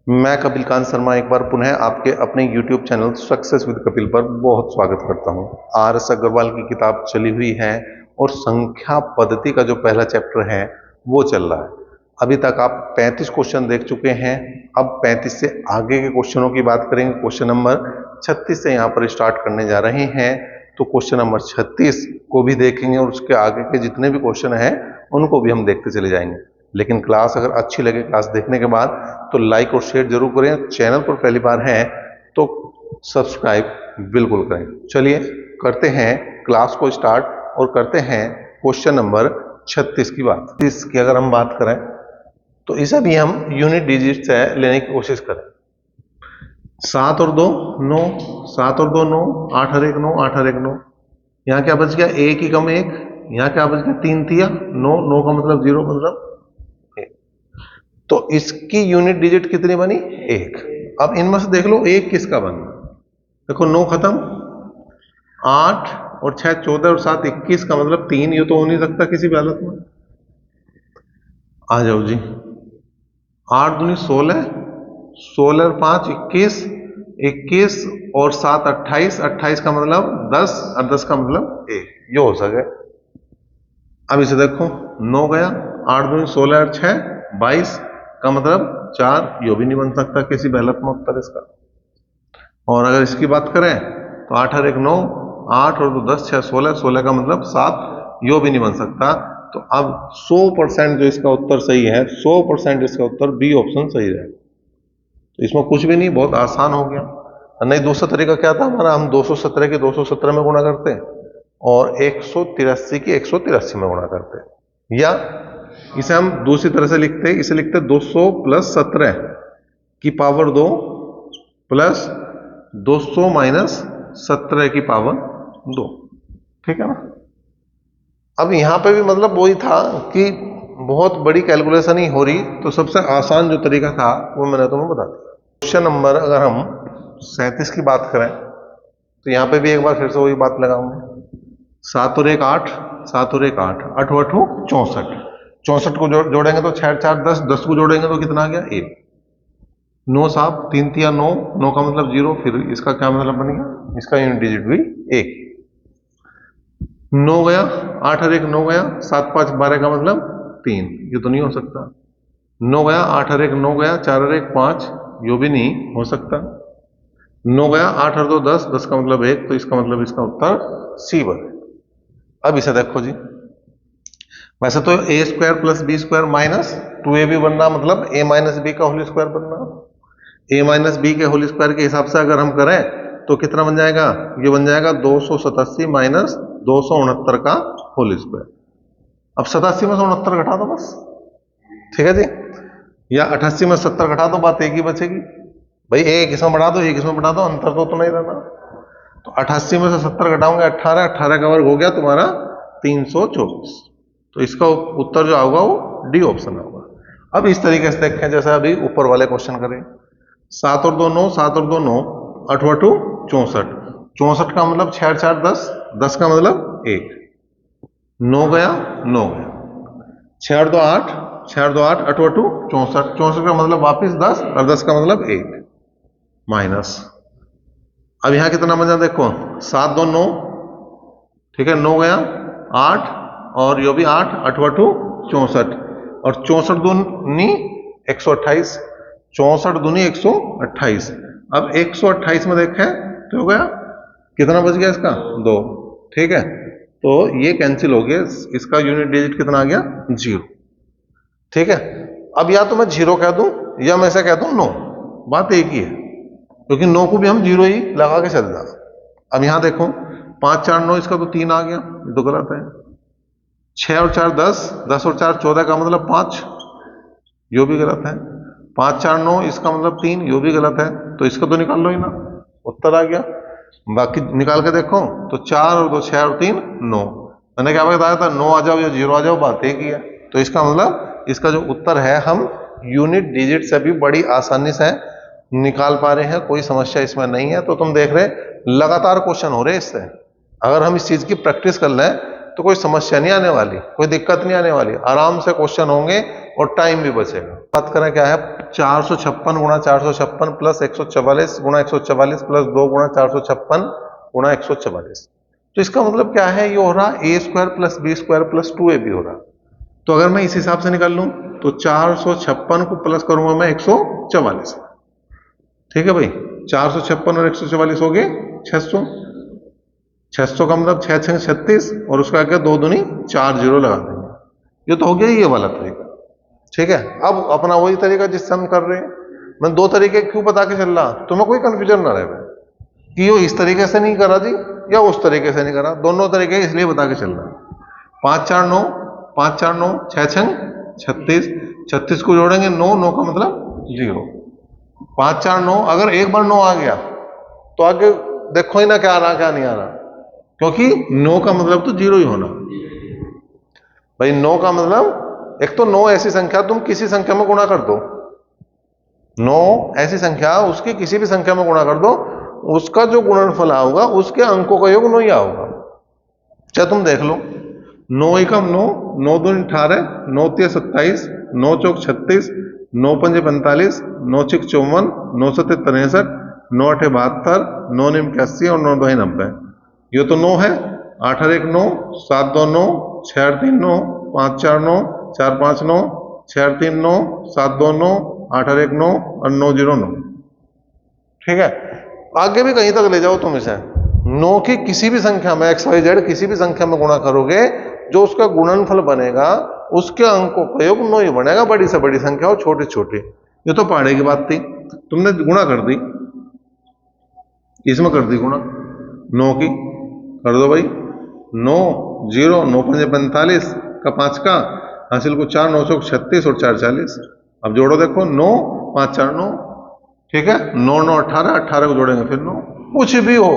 मैं कपिल कांत शर्मा एक बार पुनः आपके अपने YouTube channel success with Kapil पर बहुत स्वागत करता हूं। RS अग्रवाल की किताब चली हुई है और संख्या पद्धति का जो पहला चैप्टर है वो चल रहा है। अभी तक आप 35 क्वेश्चन देख चुके हैं। अब 35 से आगे के क्वेश्चनों की बात करेंगे। क्वेश्चन नंबर 36 से यहाँ पर स्टार्ट करने जा रहे हैं, तो क्वेश्चन नंबर 36 को भी देखेंगे और उसके आगे के जितने भी क्वेश्चन हैं उनको भी हम देखते चले जाएंगे। लेकिन क्लास अगर अच्छी लगे, क्लास देखने के बाद तो लाइक और शेयर जरूर करें। चैनल पर पहली बार हैं तो सब्सक्राइब बिल्कुल करें। चलिए करते हैं क्लास को स्टार्ट और करते हैं क्वेश्चन नंबर 36 की बात। इसकी अगर हम बात करें तो इसे भी हम यूनिट डिजिट से लेने की कोशिश करें। 7 और 2 9, 7 और 2 9, 8 और 1 9, 8 और 1 9। यहाँ क्या बच गया? 1 ही कम 1। यहाँ क्या बच गया? 3 थिया 9, 9 का मतलब 0 मतलब 1। तो इसकी यूनिट डिजिट कितनी बनी? 1। अब इनमें से देख लो 1 किसका बना। देखो 9 खत्म, 8 और 6 14 और 7 21 का मतलब 3। ये तो हो नहीं सकता किसी भी हालत में। आ जाओ जी। 8 दूनी 16, 16 और 5 21, 21 और 7 28, 28 का मतलब 10 और 10 का मतलब 1। ये हो सके। अब इसे देखो 9 गया, 8 दूनी 16 और 6 22 का मतलब 4। यो भी नहीं बन सकता किसी भी हालत में उत्तर इसका। और अगर इसकी बात करें तो 8 और 1 9, 8 और 2 10 6 16, 16 का मतलब 7। यो भी नहीं बन सकता। तो अब 100% जो इसका उत्तर सही है, 100% इसका उत्तर बी ऑप्शन सही है। तो इसमें कुछ भी नहीं, बहुत आसान हो गया। नहीं, दूसरा तरीका क्या था हमारा? हम 217 की 217 में गुणा करते और 183 की 183 में गुणा करते, या इसे हम दूसरी तरह से लिखते, इसे लिखते 200 प्लस 17 की पावर 2 प्लस 200 माइनस 17 की पावर 2। ठीक है ना? अब यहां पे भी मतलब वही था कि बहुत बड़ी कैलकुलेशन ही हो रही, तो सबसे आसान जो तरीका था वो मैंने तुम्हें बता दिया। क्वेश्चन नंबर अगर हम 37 की बात करें तो यहां पे भी एक बार फिर से वही बात लगाऊंगे। 7 और 1 8, 7 और 1 8, 8 8 64। 64 को जोड़ेंगे तो 6 4 10, 10 को जोड़ेंगे तो कितना आ गया? 1। 9 साहब 3 तिया 9, 9 का मतलब 0। फिर इसका क्या मतलब बन गया? इसका यूनिट डिजिट भी 1। 9 गया, 8 और 1 9 गया, 7 5 12 का मतलब 3। ये तो नहीं हो सकता। 9 गया, 8 और 1 9 गया, 4 और 1 5, यो भी नहीं हो सकता। 9 गया, 8 और 2 10, 10 का मतलब 1। तो इसका मतलब इसका उत्तर सी बने। अब इसे देखो जी, वैसे तो a square plus B square minus 2ab बनना मतलब a माइनस बी का होल स्क्वायर बनना। a माइनस बी के होल स्क्वायर के हिसाब से अगर हम करें तो कितना बन जाएगा? ये बन जाएगा 287 माइनस 269 का होल स्क्वायर। अब 87 में से 69 घटा दो बस। ठीक है जी, या 88 में 70 घटा दो, बात एक ही बचेगी। भाई एक इसमें बढ़ा दो, एक इसमें बढ़ा दो, अंतर तो नहीं रहना। तो 88 में से 70 घटाओगे 18, 18 का वर्ग हो गया तुम्हारा 324। तो इसका उत्तर जो होगा वो डी ऑप्शन होगा। अब इस तरीके से देखें जैसे अभी ऊपर वाले क्वेश्चन करें। 7 और 2 9, 7 और 2 9, 8 8 64। 64 का मतलब 6 4 10, 10 का मतलब 1। 9 गया 9 गया, 6 और 2 8, 6 और 2 8, 8 8 64। 64 का मतलब वापिस 10 और 10 का मतलब 1 माइनस। अब यहां कितना बचा देखो, 7 2 9। ठीक है, 9 गया 8 और यो भी 8, 8 8 64 और 64 दूनी 128, 64 दूनी 128। अब 128 में देखें तो हो गया कितना बच गया? इसका 2। ठीक है, तो ये कैंसिल हो गया। इसका यूनिट डिजिट कितना आ गया? 0। ठीक है, अब या तो मैं 0 कह दूं या मैं ऐसा कह दूं 9, बात एक ही है, क्योंकि 9 को भी हम 0 ही लगा के चल जाए। अब यहां देखो 5 4 9, इसका तो 3 आ गया, ये तो गलत है। 6 और 4 10, 10 और 4 14 का मतलब 5, यो भी गलत है। 5 4 9, इसका मतलब 3, यो भी गलत है। तो इसका तो निकाल लो ही ना, उत्तर आ गया। बाकी निकाल के देखो तो 4 और 2 6 और 3 9। मैंने क्या बताया था? 9 आ जाओ या 0 आ जाओ, बात एक ही है। तो इसका मतलब इसका जो उत्तर है हम यूनिट डिजिट से भी बड़ी आसानी से निकाल पा रहे हैं, कोई समस्या इसमें नहीं है। तो तुम देख रहे लगातार क्वेश्चन हो रहे हैं इससे। अगर हम इस चीज की प्रैक्टिस कर लें तो कोई समस्या नहीं आने वाली, कोई दिक्कत नहीं आने वाली, आराम से क्वेश्चन होंगे और टाइम भी बचेगा। बात करें क्या है 456 गुणा 456 प्लस 144 गुणा 144 प्लस 2 गुणा 456 गुणा 144। तो इसका मतलब क्या है, ये हो रहा a square plus B square plus 2ab हो रहा। तो अगर मैं इस हिसाब से निकाल लूं तो 456 को प्लस करूंगा मैं 144। ठीक है भाई, 456 और 144 हो गए 600। 600 का मतलब 6 6 36 और उसका आगे 2 दूनी 4 जीरो लगा देंगे। ये तो हो गया ये वाला तरीका। ठीक है, अब अपना वही तरीका जिससे हम कर रहे हैं। मैं दो तरीके क्यों बता के चल रहा, तुम्हें कोई कंफ्यूजन ना रहे कि वो इस तरीके से नहीं करा जी या उस तरीके से नहीं करा, दोनों तरीके इसलिए बता के चल रहा। 5 4 9, 5 4 9, 6 6 36, 36 को जोड़ेंगे 9, 9 का मतलब 0। 5 4 9, अगर एक बार 9 आ गया तो आगे देखो ही ना क्या आ रहा क्या नहीं आ रहा, क्योंकि 9 का मतलब तो 0 ही होना भाई। 9 का मतलब, एक तो 9 ऐसी संख्या तुम किसी संख्या में गुणा कर दो, 9 ऐसी संख्या उसकी किसी भी संख्या में गुणा कर दो, उसका जो गुणनफल आएगा उसके अंकों का योग 9 ही आएगा। चाहे तुम देख लो, 9 एकम 9, 9 दूनी 18, 9 तिया 27, 9 चौक 36, 9 पंजे 45, 9 छिक 54, 9 सत्ते 63, 9 अठे 72, 9 निम 81 और 9 दो 90। ये तो 9 है। 8 और 1 9, 7 2 9, 6 8 3 9, 5 4 9, 4 5 9, 6 8 3 9, 7 2 9, 8 और 1 9 और 9 0 9। ठीक है, आगे भी कहीं तक ले जाओ तुम इसे, 9 की किसी भी संख्या में एक्स वाई जेड किसी भी संख्या में गुणा करोगे, जो उसका गुणनफल बनेगा उसके अंकों का योग 9 ही बनेगा, बड़ी से बड़ी संख्या हो छोटी छोटी। ये तो पहाड़े की बात थी, तुमने गुणा कर दी, इसमें कर दी गुणा 9 की, कर दो भाई 9 0, 9 पंजे 45 का 5 का हासिल को 4, 9 चौक 36 और 4 40। अब जोड़ो देखो 9 5 4 9। ठीक है, 9 9 18, 18 को जोड़ेंगे फिर 9। कुछ भी हो,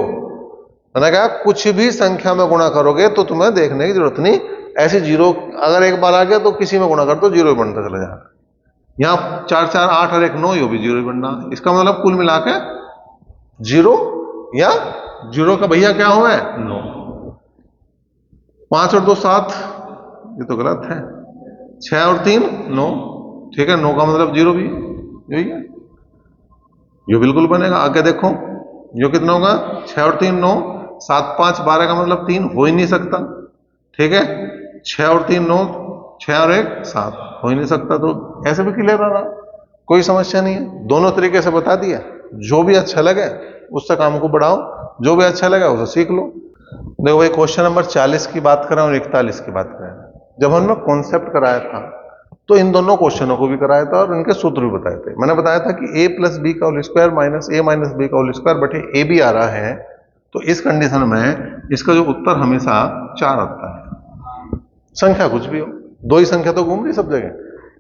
मैंने कहा कुछ भी संख्या में गुणा करोगे तो तुम्हें देखने की जरूरत नहीं, ऐसे जीरो अगर एक बार आ गया तो किसी में गुणा कर दो जीरो बनता चला जाएगा। यहाँ 4 4 8 और 1 9, ये भी जीरो ही बनना। इसका मतलब कुल मिला के जीरो, या जीरो का भैया क्या हुआ है 9। 5 और 2 7, ये तो गलत है। 6 और 3 9। ठीक है, 9 का मतलब जीरो भी यही है, ये बिल्कुल बनेगा। आगे देखो यो कितना होगा, 6 और 3 9, 7 5 12 का मतलब 3 हो ही नहीं सकता। ठीक है, 6 और 3 9, 6 और 1 7 हो ही नहीं सकता। तो ऐसे भी क्लियर रहा, कोई समस्या नहीं है। दोनों तरीके से बता दिया, जो भी अच्छा लगे उससे काम को बढ़ाओ, जो भी अच्छा लगे उसे सीख लो। देखो भाई, क्वेश्चन नंबर 40 की बात करें और 41 की बात करें, जब हमने कॉन्सेप्ट कराया था तो इन दोनों क्वेश्चनों को भी कराया था और इनके सूत्र भी बताए थे। मैंने बताया था कि a प्लस बी का whole square minus a minus B का होल स्क्वायर बटे ए बी आ रहा है, तो इस कंडीशन में इसका जो उत्तर हमेशा 4 आता है। संख्या कुछ भी हो, दो ही संख्या तो घूम रही सब जगह,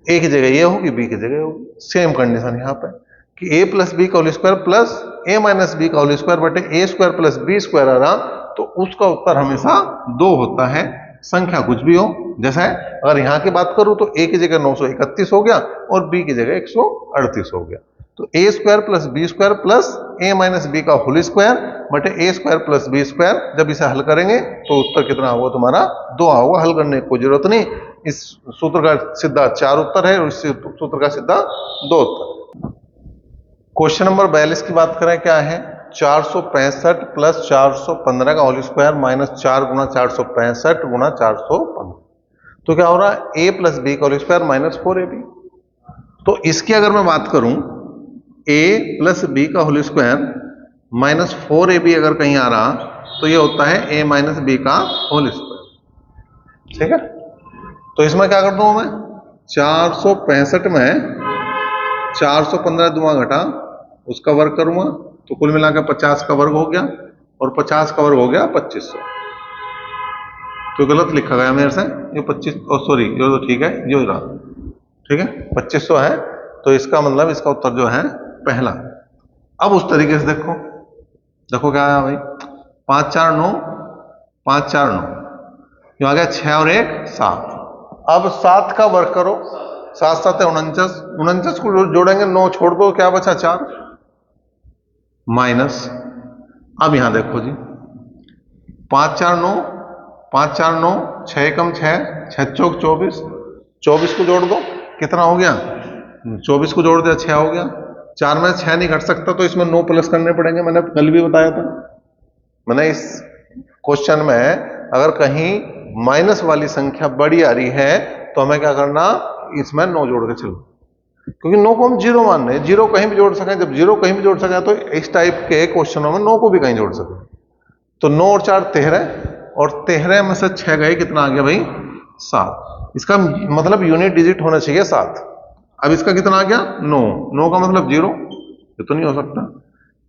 a की जगह ये होगी b की जगह होगी। सेम कंडीशन यहाँ पे कि a प्लस बी का whole square plus a minus B का होल स्क्वायर बटे ए स्क्वायर प्लस बी स्क्वायर आ रहा, तो उसका उत्तर हमेशा 2 होता है, संख्या कुछ भी हो। जैसा है, अगर यहां की बात करूं तो a की जगह 931 हो गया और b की जगह 138 हो गया। तो a square plus B square plus a minus B का होल स्क्वायर बटे ए स्क्वायर प्लस बी स्क्वायर, जब इसे हल करेंगे तो उत्तर कितना होगा तुम्हारा 2 होगा। हल करने की कोई जरूरत नहीं, इस सूत्र का सीधा 4 उत्तर है और इस सूत्र का सीधा 2 उत्तर। क्वेश्चन नंबर 42 की बात करें, क्या है, 465 प्लस 415 का होल स्क्वायर माइनस 4 गुणा 465 गुणा 415, तो क्या हो रहा है a प्लस बी का होल स्क्वायर माइनस 4ab। तो इसकी अगर मैं बात करूं a प्लस बी का होल स्क्वायर माइनस 4ab अगर कहीं आ रहा तो ये होता है a माइनस बी का होल स्क्वायर। ठीक है, तो इसमें क्या कर दूं मैं, 465 में 415 दुआ घटा उसका वर्ग करूंगा तो कुल मिलाकर 50 का वर्ग हो गया और 50 का वर्ग हो गया 2500। तो गलत लिखा गया मेरे से, ये 25 सॉरी ये तो ठीक है, ये रहा। ठीक है, 2500 है, तो इसका मतलब इसका उत्तर जो है पहला। अब उस तरीके से देखो, देखो क्या आया भाई, 5 4 9, 5 4 9, ये आ गया 6 और 1 7। अब 7 का वर्ग करो, 7 7 है 49, 49 को जोड़ेंगे 9 छोड़ दो, क्या बचा 4 माइनस। अब यहां देखो जी, 5 4 9, 5 4 9, 6 कम 6, 6 चौक 24, 24 को जोड़ दो कितना हो गया 24 को जोड़ दिया 6 हो गया। 4 में 6 नहीं घट सकता तो इसमें 9 प्लस करने पड़ेंगे, मैंने कल भी बताया था। मैंने इस क्वेश्चन में अगर कहीं माइनस वाली संख्या बड़ी आ रही है तो हमें क्या करना, इसमें 9 जोड़ के चलो, क्योंकि 9 को हम जीरो मान रहे हैं, जीरो कहीं भी जोड़ सकें। जब जीरो कहीं भी जोड़ सकें तो इस टाइप के क्वेश्चनों में 9 को भी कहीं जोड़ सकें। तो 9 और 4 13, और 13 में से 6 गए, कितना आ गया भाई 7। इसका मतलब यूनिट डिजिट होना चाहिए 7। अब इसका कितना आ गया 9, 9 का मतलब 0, ये तो नहीं हो सकता।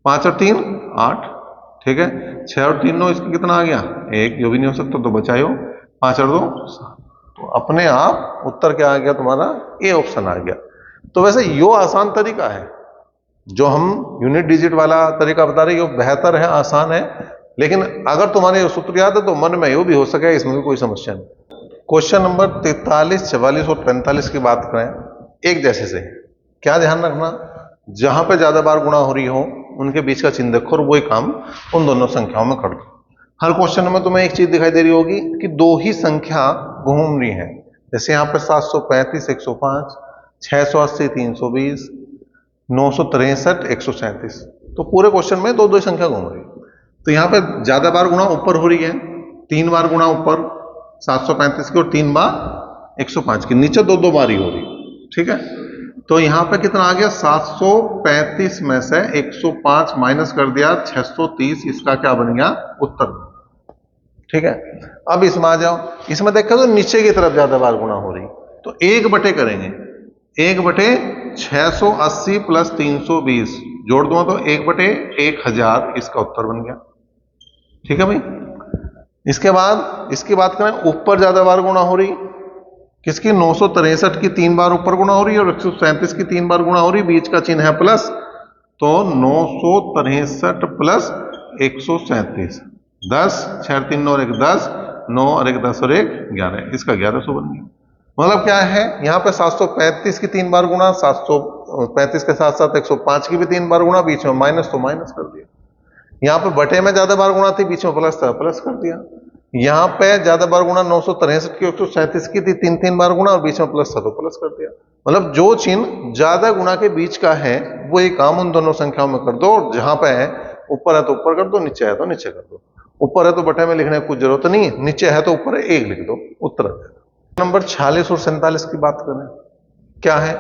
5 और 3 8, ठीक है। 6 और 3 9, इसका कितना आ गया 1, जो भी नहीं हो सकता, तो बचाओ 5 और 2 7। तो अपने आप उत्तर क्या आ गया तुम्हारा, ए ऑप्शन आ गया। तो वैसे यो आसान तरीका है, जो हम यूनिट डिजिट वाला तरीका बता रहे, यो बेहतर है, आसान है। लेकिन अगर तुम्हारे सूत्र याद है तो मन में यो भी हो सके, इसमें भी कोई समस्या नहीं। क्वेश्चन नंबर 43, 44 और 45 की बात करें, एक जैसे से। क्या ध्यान रखना, जहां पे ज्यादा बार गुणा हो रही हो उनके बीच का चिन्ह देखो और वही काम उन दोनों संख्याओं में कर दो। हर क्वेश्चन में तुम्हें एक चीज दिखाई दे रही होगी कि दो ही संख्या घूम रही है। जैसे यहाँ पे 735 105, 680 320, 963 137, तो पूरे क्वेश्चन में दो दो संख्या घूम रही है। तो यहाँ पे ज्यादा बार गुणा ऊपर हो रही है, 3 बार गुणा ऊपर 735 की और 3 बार 105 की, नीचे दो दो बार ही हो रही, ठीक है। तो यहाँ पे कितना आ गया, 735 में से 105 माइनस कर दिया 630, इसका क्या बन गया उत्तर, ठीक है। अब इसमें आ जाओ, इसमें देखो तो नीचे की तरफ ज्यादा बार गुणा हो रही, तो 1 करेंगे, 1/680 प्लस 320 जोड़ दो तो 1/1000, इसका उत्तर बन गया, ठीक है भाई। इसके बाद इसकी बात करें, ऊपर ज्यादा बार गुणा हो रही, किसकी 963 की 3 बार ऊपर गुणा हो रही है और 137 की 3 बार गुणा हो रही, बीच का चिन्ह है प्लस, तो 963 प्लस 137, 10 6 3 9 और 1 10, 9 और 1 10 और 1 11, इसका 1100 बन गया। मतलब क्या है, यहाँ पे 735 की 3 बार गुणा, 735 के साथ साथ 105 की भी 3 बार गुणा, बीच में माइनस तो माइनस कर दिया। यहाँ पे बटे में ज्यादा बार गुणा थी, बीच में प्लस था, प्लस कर दिया। यहाँ पे ज्यादा बार गुणा 963 की 137 की थी, 3 बार गुणा और बीच में प्लस था तो प्लस कर दिया। मतलब जो चिन्ह ज्यादा गुणा के बीच का है वो एक काम उन दोनों संख्याओं में कर दो, और जहां पे है ऊपर है तो ऊपर कर दो, नीचे है तो नीचे कर दो। ऊपर है तो बटे में लिखने की कुछ जरूरत नहीं, नीचे है तो ऊपर 1 लिख दो, उत्तर आ जाएगा। नंबर 46 और 47 की बात करें, क्या है,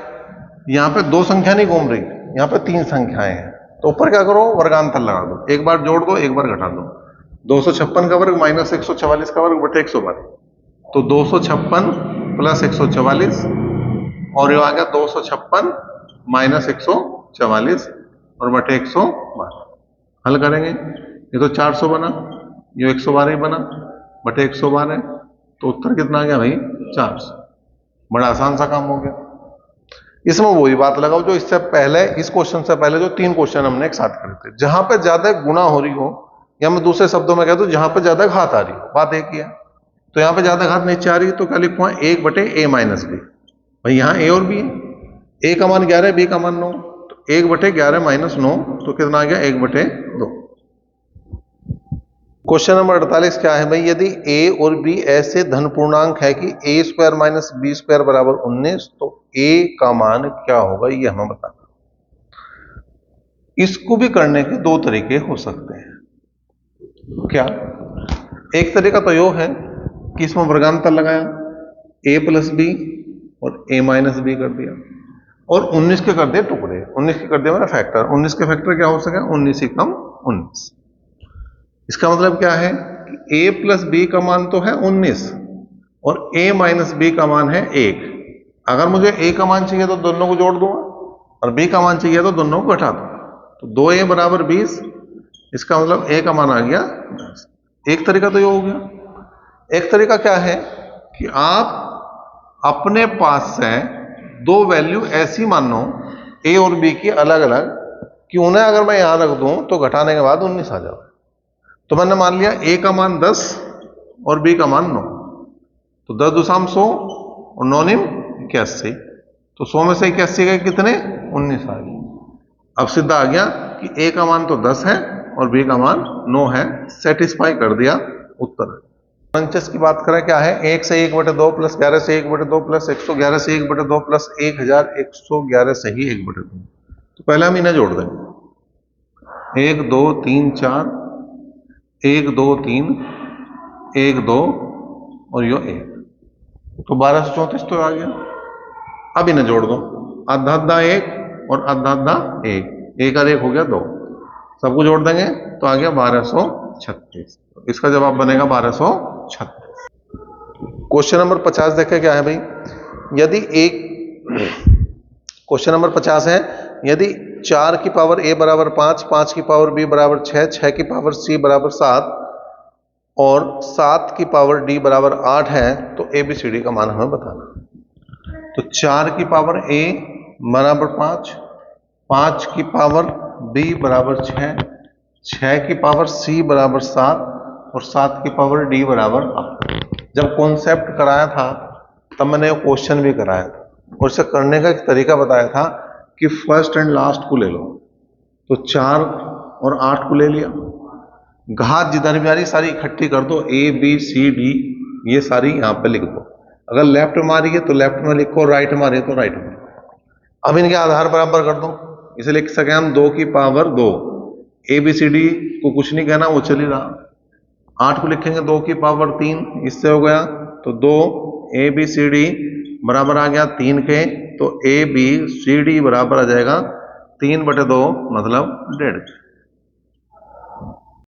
यहाँ पे दो संख्या नहीं घूम रही, यहाँ पे 3 संख्याएं हैं। तो ऊपर क्या करो, वर्गांतर लगा दो, एक बार जोड़ दो एक बार घटा दो। 256 का वर्ग माइनस 144 का वर्ग बटे 112, तो 256 प्लस 144, और ये आ गया 256 माइनस 144 और बटे 112। हल करेंगे, ये तो 400 बना, ये 112 बना, बटे 112, तो उत्तर कितना आ गया भाई 400। बड़ा आसान सा काम हो गया। इसमें वही बात लगाओ जो इससे पहले, इस क्वेश्चन से पहले जो 3 क्वेश्चन हमने एक साथ करे थे, जहां पे ज्यादा गुणा हो रही हो, या मैं दूसरे शब्दों में कह दूं जहां पे ज्यादा घात आ रही हो, बात एक ही है। तो यहाँ पे ज्यादा घात नीचे आ रही है तो क्या लिखूंगा 1/a माइनस बी। भाई यहाँ a और b है, a का मान 11, b का मान 9, तो 1/11 माइनस 9, तो कितना आ गया 1/2। क्वेश्चन नंबर 48 क्या है भाई, यदि a और b ऐसे धन पूर्णांक है कि a² माइनस b² बराबर 19, तो a का मान क्या होगा, ये हमें बताना। इसको भी करने के 2 तरीके हो सकते हैं। क्या, एक तरीका तो यो है कि इसमें वर्गांतर लगाया, a प्लस बी और a माइनस बी कर दिया, और 19 के कर दिए टुकड़े, 19 के कर दिया मेरा फैक्टर। 19 के फैक्टर क्या हो सके, 19 ही कम 19। इसका मतलब क्या है कि a प्लस बी का मान तो है 19 और a माइनस बी का मान है 1। अगर मुझे a का मान चाहिए तो दोनों को जोड़ दूंगा, और b का मान चाहिए तो दोनों को घटा दूंगा, तो 2a बराबर 20। इसका मतलब a का मान आ गया 10। एक तरीका तो ये हो गया। एक तरीका क्या है कि आप अपने पास से 2 वैल्यू ऐसी मानो a और b की अलग अलग, कि उन्हें अगर मैं यहां रख दूं तो घटाने के बाद 19 आ जाए। तो मैंने मान लिया a का मान 10 और b का मान 9, तो 10 दूसरा 100 और 9 निम 81, तो 100 में से 81 गए कितने, 19 आ गए। अब सीधा आ गया कि a का मान तो 10 है और b का मान 9 है, सेटिस्फाई कर दिया, उत्तर। RHS की बात करें क्या है, 1 से 1/2 प्लस 11 से 1/2 प्लस 111 से 1/2 प्लस 1111 से ही 1/2। तो पहले हम इन्हें जोड़ देंगे, 1 2 3 4, 1 2 3, 1 2 और यो 1, तो 1234 तो आ गया। अब इन्हें जोड़ दो, आधा आधा 1 और आधा आधा 1, 1 और 1 हो गया 2, सबको जोड़ देंगे तो आ गया 1236। इसका जवाब बनेगा 1236। क्वेश्चन नंबर 50 देखें क्या है भाई, यदि एक क्वेश्चन नंबर 50 है, यदि 4 की पावर a बराबर 5, 5 की पावर b बराबर 6, 6 की पावर c बराबर 7 और 7 की पावर d बराबर 8 है तो ABCD का मान हमें बताना। तो 4 की पावर a बराबर 5, 5 की पावर b बराबर 6, 6 की पावर c बराबर 7 और 7 की पावर d बराबर 8। जब कॉन्सेप्ट कराया था तब मैंने क्वेश्चन भी कराया था और इसे करने का एक तरीका बताया था कि फर्स्ट एंड लास्ट को ले लो। तो 4 और 8 को ले लिया, घात जिधर भी आ रही सारी इकट्ठी कर दो, A B C D ये सारी यहां पे लिख दो। अगर लेफ्ट में आ रही है तो लेफ्ट में लिखो, राइट में आ रही है तो राइट में। अब इनके आधार बराबर कर दो, इसे लिख सके हम 2 की पावर 2, ABCD को कुछ नहीं कहना, वो चल ही रहा। 8 को लिखेंगे 2 की पावर 3, इससे हो गया तो 2 ABCD बराबर आ गया 3 के, तो ABCD बराबर आ जाएगा 3/2 मतलब 1.5।